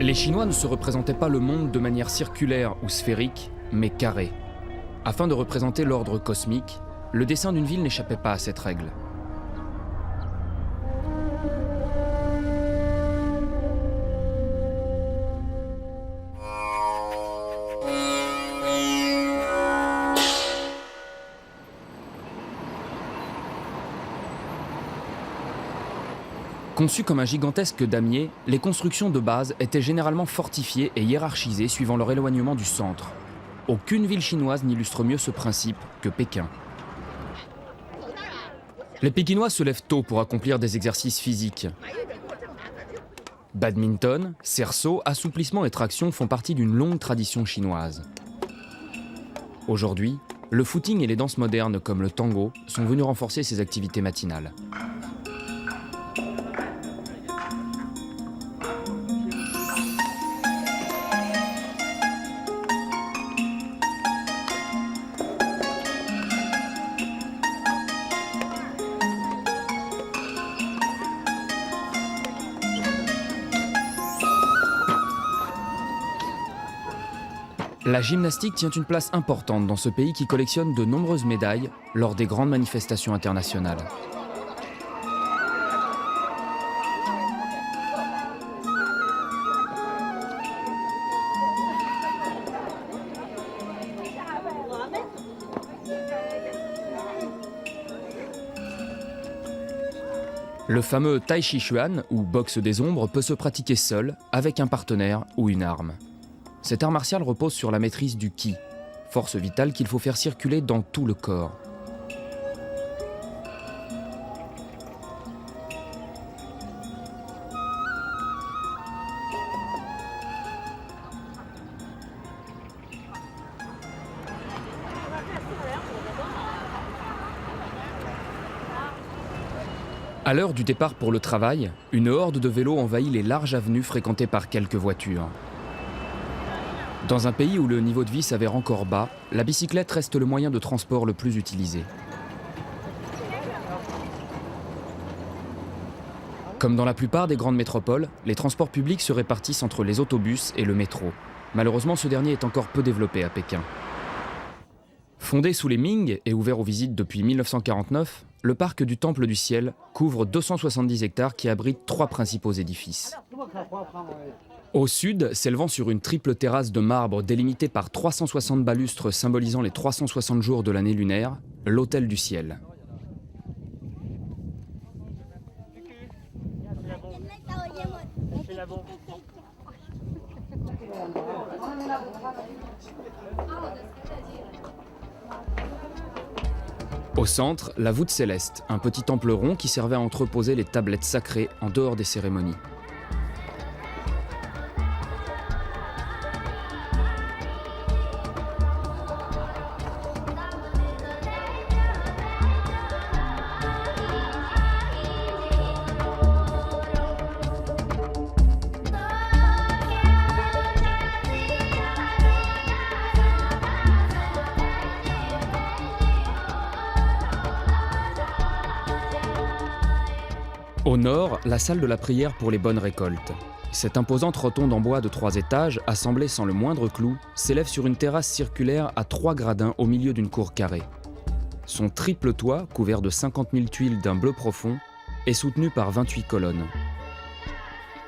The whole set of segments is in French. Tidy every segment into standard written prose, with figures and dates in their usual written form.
Les Chinois ne se représentaient pas le monde de manière circulaire ou sphérique, mais carrée. Afin de représenter l'ordre cosmique, le dessin d'une ville n'échappait pas à cette règle. Conçues comme un gigantesque damier, les constructions de base étaient généralement fortifiées et hiérarchisées suivant leur éloignement du centre. Aucune ville chinoise n'illustre mieux ce principe que Pékin. Les Pékinois se lèvent tôt pour accomplir des exercices physiques. Badminton, cerceau, assouplissement et traction font partie d'une longue tradition chinoise. Aujourd'hui, le footing et les danses modernes comme le tango sont venus renforcer ces activités matinales. La gymnastique tient une place importante dans ce pays qui collectionne de nombreuses médailles lors des grandes manifestations internationales. Le fameux Tai Chi Chuan, ou boxe des ombres, peut se pratiquer seul, avec un partenaire ou une arme. Cet art martial repose sur la maîtrise du Qi, force vitale qu'il faut faire circuler dans tout le corps. À l'heure du départ pour le travail, une horde de vélos envahit les larges avenues fréquentées par quelques voitures. Dans un pays où le niveau de vie s'avère encore bas, la bicyclette reste le moyen de transport le plus utilisé. Comme dans la plupart des grandes métropoles, les transports publics se répartissent entre les autobus et le métro. Malheureusement, ce dernier est encore peu développé à Pékin. Fondé sous les Ming et ouvert aux visites depuis 1949, le parc du Temple du Ciel couvre 270 hectares qui abritent 3 principaux édifices. Au sud, s'élevant sur une triple terrasse de marbre délimitée par 360 balustres symbolisant les 360 jours de l'année lunaire, l'Hôtel du Ciel. Au centre, la voûte céleste, un petit temple rond qui servait à entreposer les tablettes sacrées en dehors des cérémonies. Au nord, la salle de la prière pour les bonnes récoltes. Cette imposante rotonde en bois de 3 étages, assemblée sans le moindre clou, s'élève sur une terrasse circulaire à 3 gradins au milieu d'une cour carrée. Son triple toit, couvert de 50 000 tuiles d'un bleu profond, est soutenu par 28 colonnes.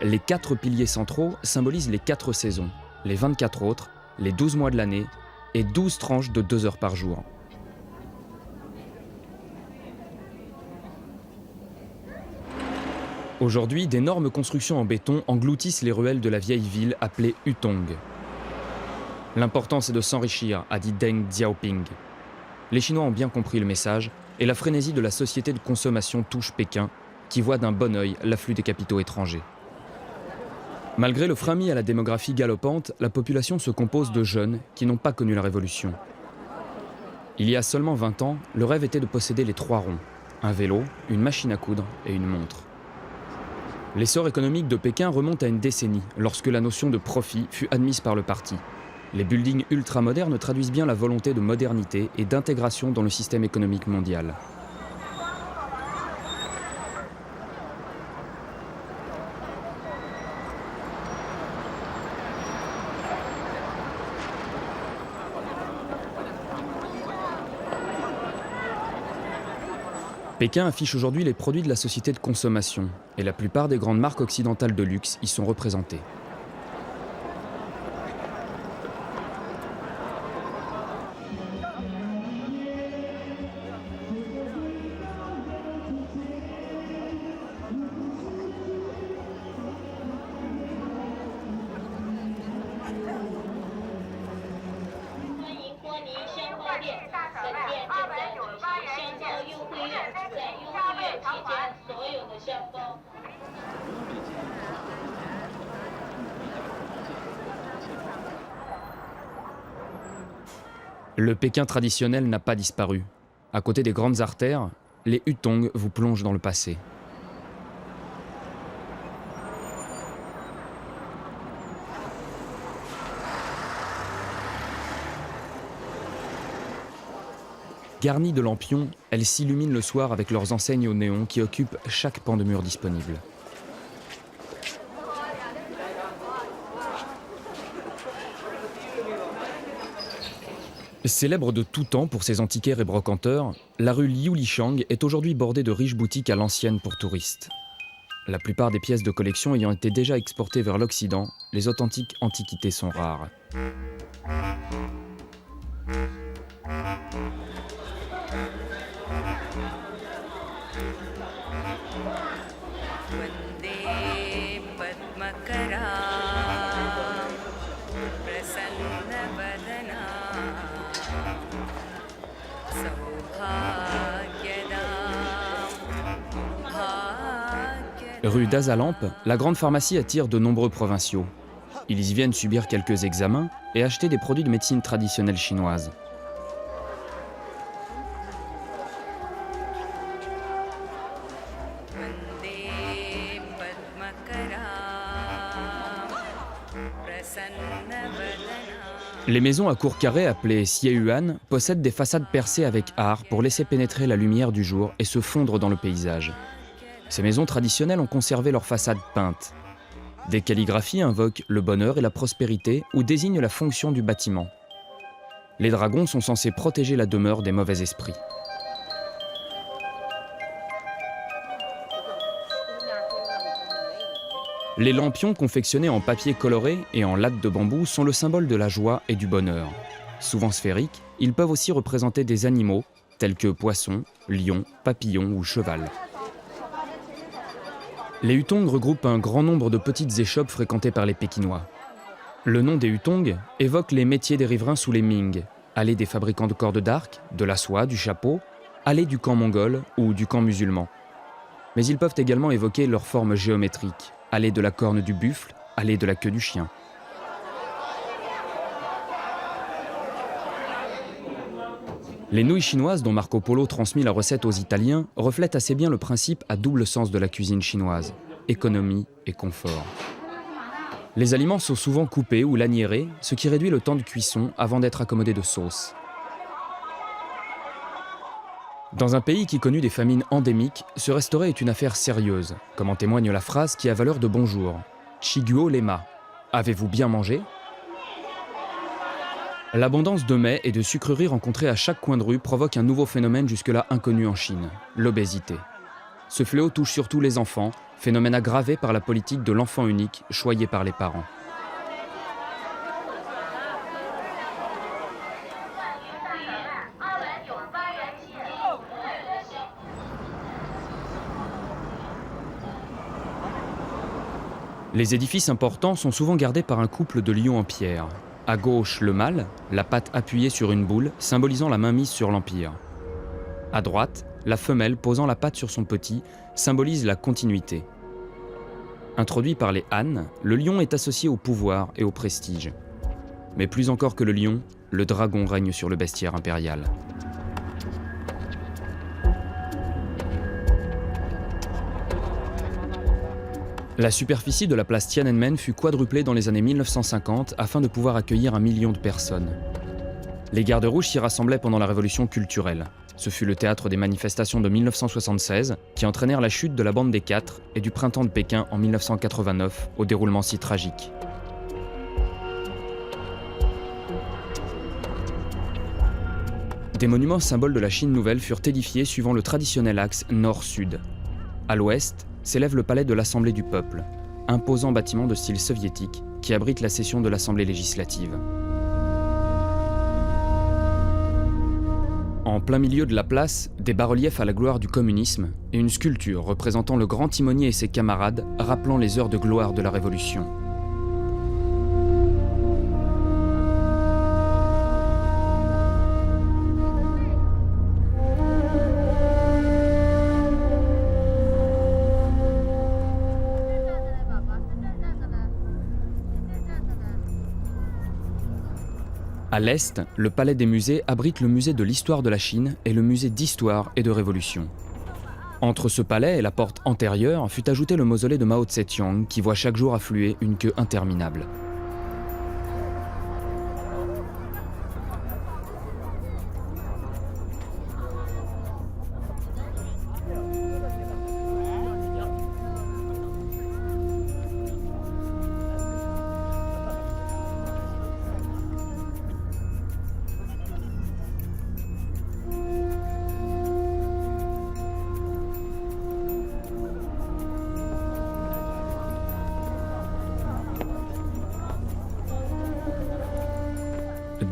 Les 4 piliers centraux symbolisent les 4 saisons, les 24 autres, les 12 mois de l'année et 12 tranches de 2 heures par jour. Aujourd'hui, d'énormes constructions en béton engloutissent les ruelles de la vieille ville appelée Hutong. L'important c'est de s'enrichir, a dit Deng Xiaoping. Les Chinois ont bien compris le message et la frénésie de la société de consommation touche Pékin, qui voit d'un bon œil l'afflux des capitaux étrangers. Malgré le frein mis à la démographie galopante, la population se compose de jeunes qui n'ont pas connu la révolution. Il y a seulement 20 ans, le rêve était de posséder les 3 ronds, un vélo, une machine à coudre et une montre. L'essor économique de Pékin remonte à une décennie, lorsque la notion de profit fut admise par le parti. Les buildings ultramodernes traduisent bien la volonté de modernité et d'intégration dans le système économique mondial. Pékin affiche aujourd'hui les produits de la société de consommation, et la plupart des grandes marques occidentales de luxe y sont représentées. Le Pékin traditionnel n'a pas disparu. À côté des grandes artères, les hutongs vous plongent dans le passé. Garnies de lampions, elles s'illuminent le soir avec leurs enseignes au néon qui occupent chaque pan de mur disponible. Célèbre de tout temps pour ses antiquaires et brocanteurs, la rue Liulichang est aujourd'hui bordée de riches boutiques à l'ancienne pour touristes. La plupart des pièces de collection ayant été déjà exportées vers l'Occident, les authentiques antiquités sont rares. Rue d'Azalampe, la grande pharmacie attire de nombreux provinciaux. Ils y viennent subir quelques examens et acheter des produits de médecine traditionnelle chinoise. Les maisons à cour carré appelées Xieyuan possèdent des façades percées avec art pour laisser pénétrer la lumière du jour et se fondre dans le paysage. Ces maisons traditionnelles ont conservé leurs façades peintes. Des calligraphies invoquent le bonheur et la prospérité ou désignent la fonction du bâtiment. Les dragons sont censés protéger la demeure des mauvais esprits. Les lampions confectionnés en papier coloré et en latte de bambou sont le symbole de la joie et du bonheur. Souvent sphériques, ils peuvent aussi représenter des animaux tels que poissons, lions, papillons ou cheval. Les hutongs regroupent un grand nombre de petites échoppes fréquentées par les Pékinois. Le nom des hutongs évoque les métiers des riverains sous les Ming, allée des fabricants de cordes d'arc, de la soie, du chapeau, allée du camp mongol ou du camp musulman. Mais ils peuvent également évoquer leur forme géométrique, allée de la corne du buffle, allée de la queue du chien. Les nouilles chinoises dont Marco Polo transmit la recette aux Italiens reflètent assez bien le principe à double sens de la cuisine chinoise, économie et confort. Les aliments sont souvent coupés ou laniérés, ce qui réduit le temps de cuisson avant d'être accommodés de sauce. Dans un pays qui connut des famines endémiques, se restaurer est une affaire sérieuse, comme en témoigne la phrase qui a valeur de bonjour. Chiguo lema. Avez-vous bien mangé ? L'abondance de mets et de sucreries rencontrées à chaque coin de rue provoque un nouveau phénomène jusque-là inconnu en Chine, l'obésité. Ce fléau touche surtout les enfants, phénomène aggravé par la politique de l'enfant unique choyé par les parents. Les édifices importants sont souvent gardés par un couple de lions en pierre. À gauche, le mâle, la patte appuyée sur une boule, symbolisant la mainmise sur l'empire. À droite, la femelle posant la patte sur son petit, symbolise la continuité. Introduit par les Han, le lion est associé au pouvoir et au prestige. Mais plus encore que le lion, le dragon règne sur le bestiaire impérial. La superficie de la place Tiananmen fut quadruplée dans les années 1950 afin de pouvoir accueillir 1 million de personnes. Les gardes rouges s'y rassemblaient pendant la révolution culturelle. Ce fut le théâtre des manifestations de 1976 qui entraînèrent la chute de la bande des Quatre et du printemps de Pékin en 1989 au déroulement si tragique. Des monuments symboles de la Chine nouvelle furent édifiés suivant le traditionnel axe nord-sud. À l'ouest s'élève le palais de l'Assemblée du peuple, imposant bâtiment de style soviétique qui abrite la session de l'Assemblée législative. En plein milieu de la place, des bas-reliefs à la gloire du communisme et une sculpture représentant le grand timonier et ses camarades, rappelant les heures de gloire de la Révolution. À l'est, le palais des musées abrite le musée de l'histoire de la Chine et le musée d'histoire et de révolution. Entre ce palais et la porte antérieure fut ajouté le mausolée de Mao Tse-tung qui voit chaque jour affluer une queue interminable.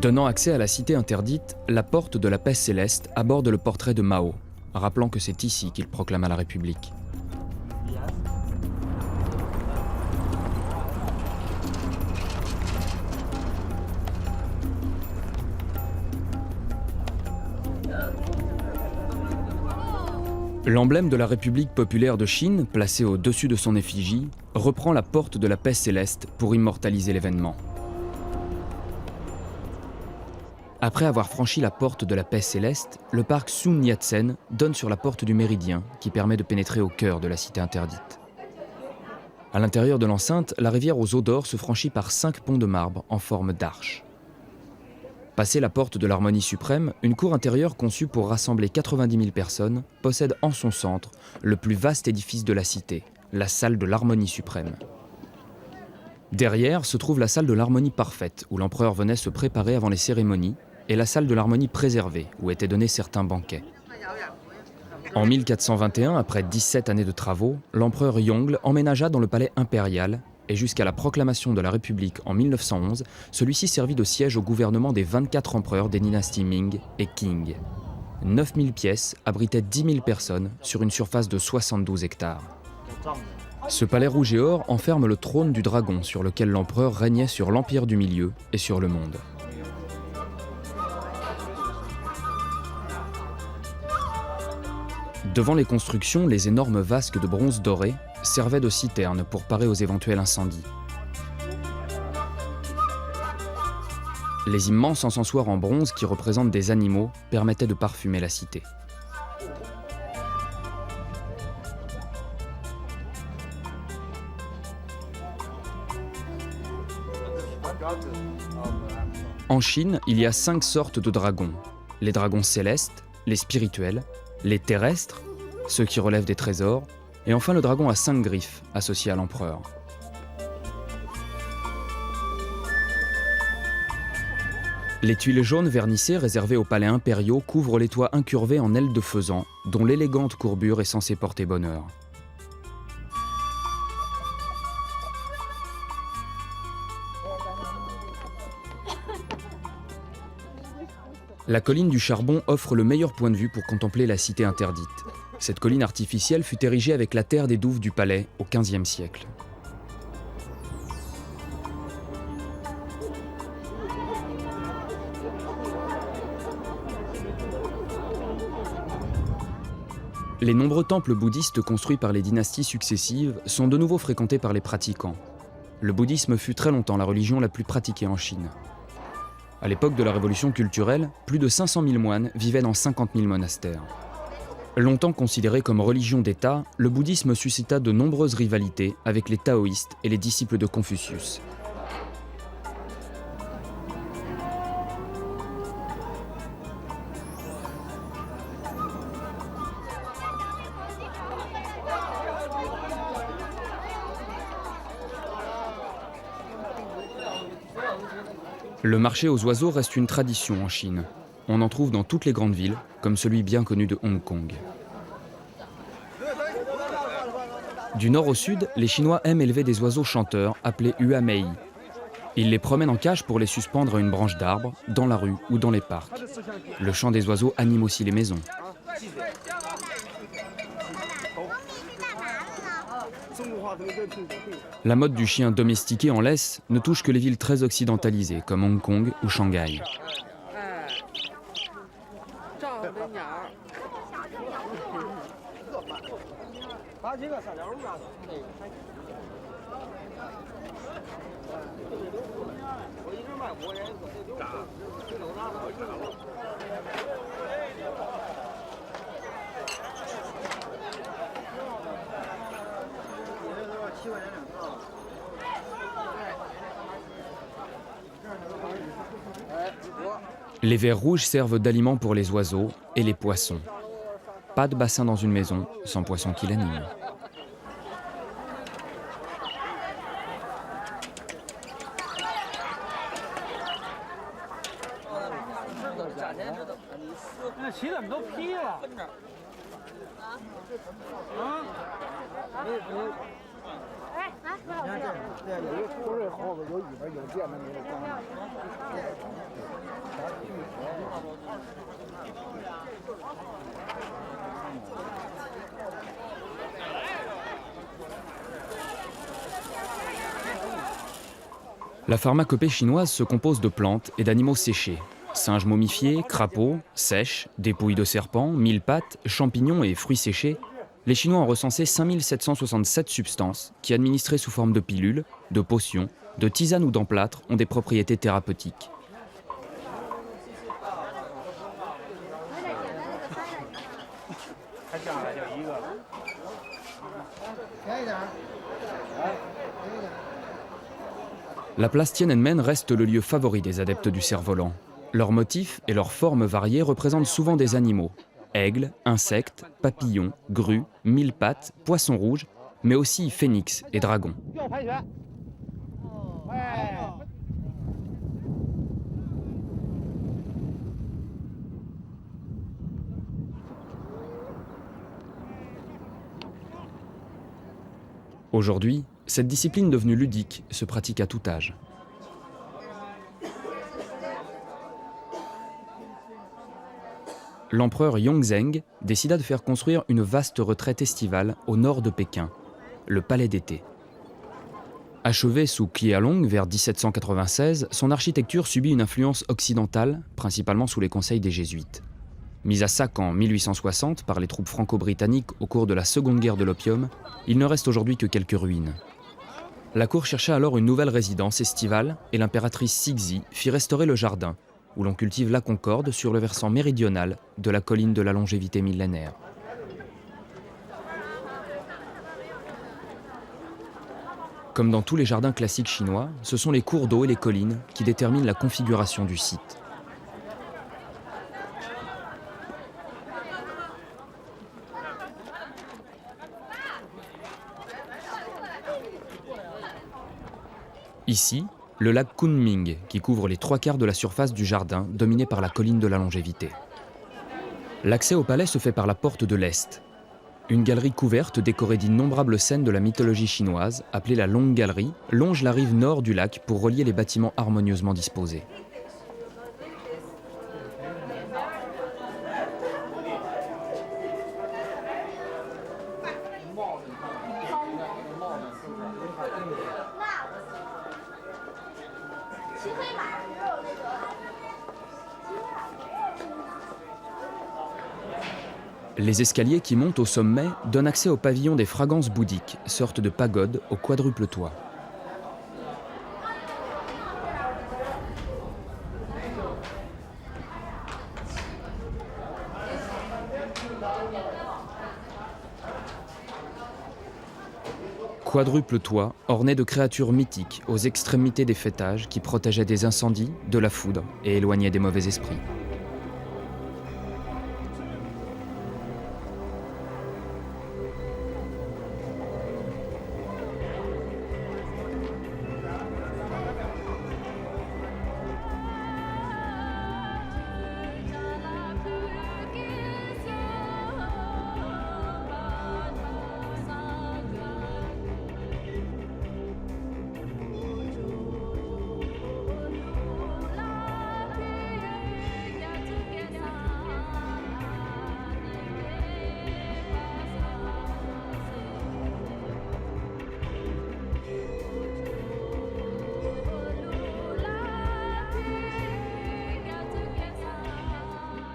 Donnant accès à la cité interdite, la porte de la paix céleste aborde le portrait de Mao, rappelant que c'est ici qu'il proclama la République. L'emblème de la République populaire de Chine, placé au-dessus de son effigie, reprend la porte de la paix céleste pour immortaliser l'événement. Après avoir franchi la porte de la paix céleste, le parc Sun Yat-sen donne sur la porte du Méridien qui permet de pénétrer au cœur de la cité interdite. À l'intérieur de l'enceinte, la rivière aux eaux d'or se franchit par 5 ponts de marbre en forme d'arche. Passée la porte de l'Harmonie suprême, une cour intérieure conçue pour rassembler 90 000 personnes possède en son centre le plus vaste édifice de la cité, la salle de l'Harmonie suprême. Derrière se trouve la salle de l'Harmonie parfaite, où l'empereur venait se préparer avant les cérémonies, et la salle de l'Harmonie préservée, où étaient donnés certains banquets. En 1421, après 17 années de travaux, l'empereur Yongle emménagea dans le palais impérial, et jusqu'à la proclamation de la République en 1911, celui-ci servit de siège au gouvernement des 24 empereurs des dynasties Ming et Qing. 9000 pièces abritaient 10 000 personnes sur une surface de 72 hectares. Ce palais rouge et or enferme le trône du dragon sur lequel l'empereur régnait sur l'Empire du Milieu et sur le monde. Devant les constructions, les énormes vasques de bronze doré servaient de citernes pour parer aux éventuels incendies. Les immenses encensoirs en bronze qui représentent des animaux permettaient de parfumer la cité. En Chine, il y a 5 sortes de dragons. Les dragons célestes, les spirituels, les terrestres, ceux qui relèvent des trésors, et enfin le dragon à 5 griffes, associé à l'empereur. Les tuiles jaunes vernissées réservées aux palais impériaux couvrent les toits incurvés en ailes de faisan, dont l'élégante courbure est censée porter bonheur. La colline du Charbon offre le meilleur point de vue pour contempler la cité interdite. Cette colline artificielle fut érigée avec la terre des douves du palais au XVe siècle. Les nombreux temples bouddhistes construits par les dynasties successives sont de nouveau fréquentés par les pratiquants. Le bouddhisme fut très longtemps la religion la plus pratiquée en Chine. À l'époque de la révolution culturelle, plus de 500 000 moines vivaient dans 50 000 monastères. Longtemps considéré comme religion d'État, le bouddhisme suscita de nombreuses rivalités avec les taoïstes et les disciples de Confucius. Le marché aux oiseaux reste une tradition en Chine. On en trouve dans toutes les grandes villes, comme celui bien connu de Hong Kong. Du nord au sud, les Chinois aiment élever des oiseaux chanteurs appelés huamei. Ils les promènent en cage pour les suspendre à une branche d'arbre, dans la rue ou dans les parcs. Le chant des oiseaux anime aussi les maisons. La mode du chien domestiqué en laisse ne touche que les villes très occidentalisées comme Hong Kong ou Shanghai. Les vers rouges servent d'aliments pour les oiseaux et les poissons. Pas de bassin dans une maison sans poisson qui l'anime. La pharmacopée chinoise se compose de plantes et d'animaux séchés. Singes momifiés, crapauds, sèches, dépouilles de serpents, mille pattes, champignons et fruits séchés. Les Chinois ont recensé 5767 substances qui, administrées sous forme de pilules, de potions, de tisanes ou d'emplâtres, ont des propriétés thérapeutiques. La place Tiananmen reste le lieu favori des adeptes du cerf-volant. Leurs motifs et leurs formes variées représentent souvent des animaux. Aigles, insectes, papillons, grues, mille pattes, poissons rouges, mais aussi phénix et dragons. Aujourd'hui, cette discipline devenue ludique se pratique à tout âge. L'empereur Yongzheng décida de faire construire une vaste retraite estivale au nord de Pékin, le palais d'été. Achevée sous Qianlong vers 1796, son architecture subit une influence occidentale, principalement sous les conseils des jésuites. Mise à sac en 1860 par les troupes franco-britanniques au cours de la Seconde Guerre de l'opium, il ne reste aujourd'hui que quelques ruines. La cour chercha alors une nouvelle résidence estivale et l'impératrice Cixi fit restaurer le jardin, où l'on cultive la concorde sur le versant méridional de la colline de la longévité millénaire. Comme dans tous les jardins classiques chinois, ce sont les cours d'eau et les collines qui déterminent la configuration du site. Ici, le lac Kunming, qui couvre les 3/4 de la surface du jardin, dominé par la colline de la longévité. L'accès au palais se fait par la porte de l'Est. Une galerie couverte décorée d'innombrables scènes de la mythologie chinoise, appelée la Longue Galerie, longe la rive nord du lac pour relier les bâtiments harmonieusement disposés. Les escaliers qui montent au sommet donnent accès au pavillon des fragrances bouddhiques, sorte de pagode au quadruple toit. Quadruple toit orné de créatures mythiques aux extrémités des faîtages qui protégeaient des incendies, de la foudre et éloignaient des mauvais esprits.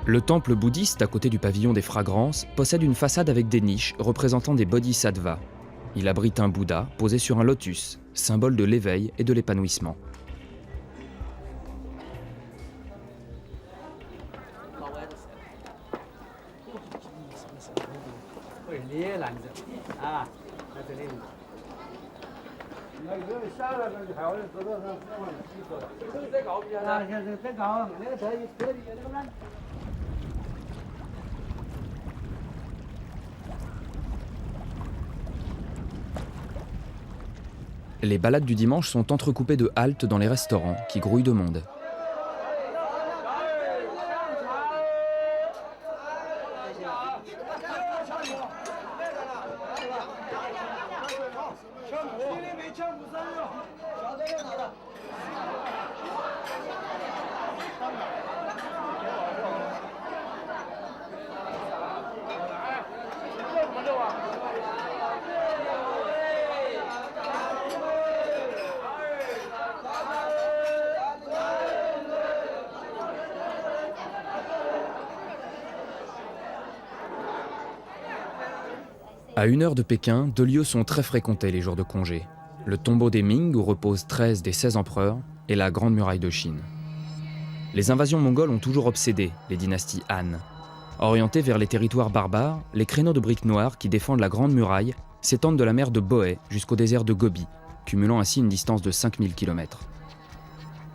Le temple bouddhiste, à côté du pavillon des fragrances, possède une façade avec des niches représentant des bodhisattvas. Il abrite un Bouddha posé sur un lotus, symbole de l'éveil et de l'épanouissement. Les balades du dimanche sont entrecoupées de haltes dans les restaurants qui grouillent de monde. À 1 heure de Pékin, 2 lieux sont très fréquentés les jours de congé. Le tombeau des Ming, où reposent 13 des 16 empereurs, et la Grande Muraille de Chine. Les invasions mongoles ont toujours obsédé les dynasties Han. Orientés vers les territoires barbares, les créneaux de briques noires qui défendent la Grande Muraille s'étendent de la mer de Bohai jusqu'au désert de Gobi, cumulant ainsi une distance de 5000 km.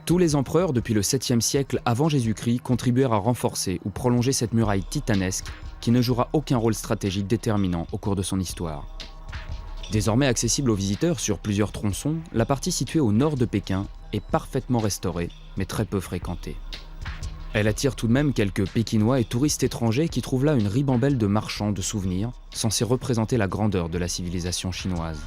Tous les empereurs depuis le 7e siècle avant Jésus-Christ contribuèrent à renforcer ou prolonger cette muraille titanesque qui ne jouera aucun rôle stratégique déterminant au cours de son histoire. Désormais accessible aux visiteurs sur plusieurs tronçons, la partie située au nord de Pékin est parfaitement restaurée, mais très peu fréquentée. Elle attire tout de même quelques Pékinois et touristes étrangers qui trouvent là une ribambelle de marchands de souvenirs censés représenter la grandeur de la civilisation chinoise.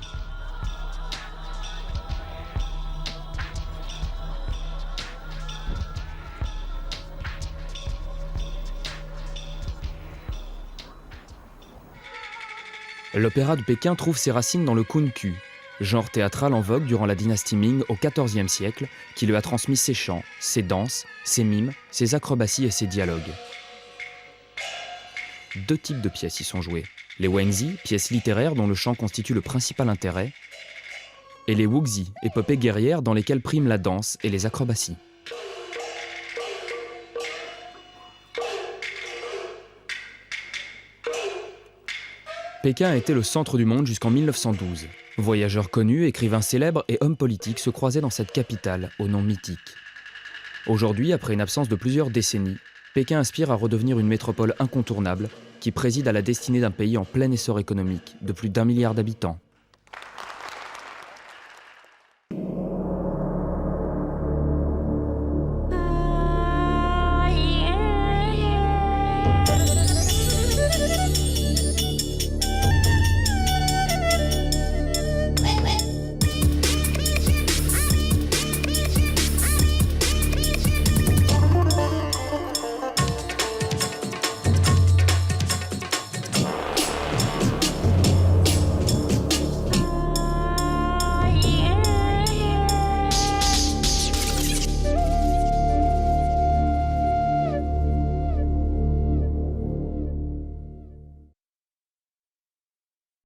L'opéra de Pékin trouve ses racines dans le kunqu, genre théâtral en vogue durant la dynastie Ming au XIVe siècle, qui lui a transmis ses chants, ses danses, ses mimes, ses acrobaties et ses dialogues. 2 types de pièces y sont jouées. Les wengzi, pièces littéraires dont le chant constitue le principal intérêt, et les wuxi, épopées guerrières dans lesquelles priment la danse et les acrobaties. Pékin a été le centre du monde jusqu'en 1912. Voyageurs connus, écrivains célèbres et hommes politiques se croisaient dans cette capitale au nom mythique. Aujourd'hui, après une absence de plusieurs décennies, Pékin aspire à redevenir une métropole incontournable qui préside à la destinée d'un pays en plein essor économique de plus d'1 milliard d'habitants.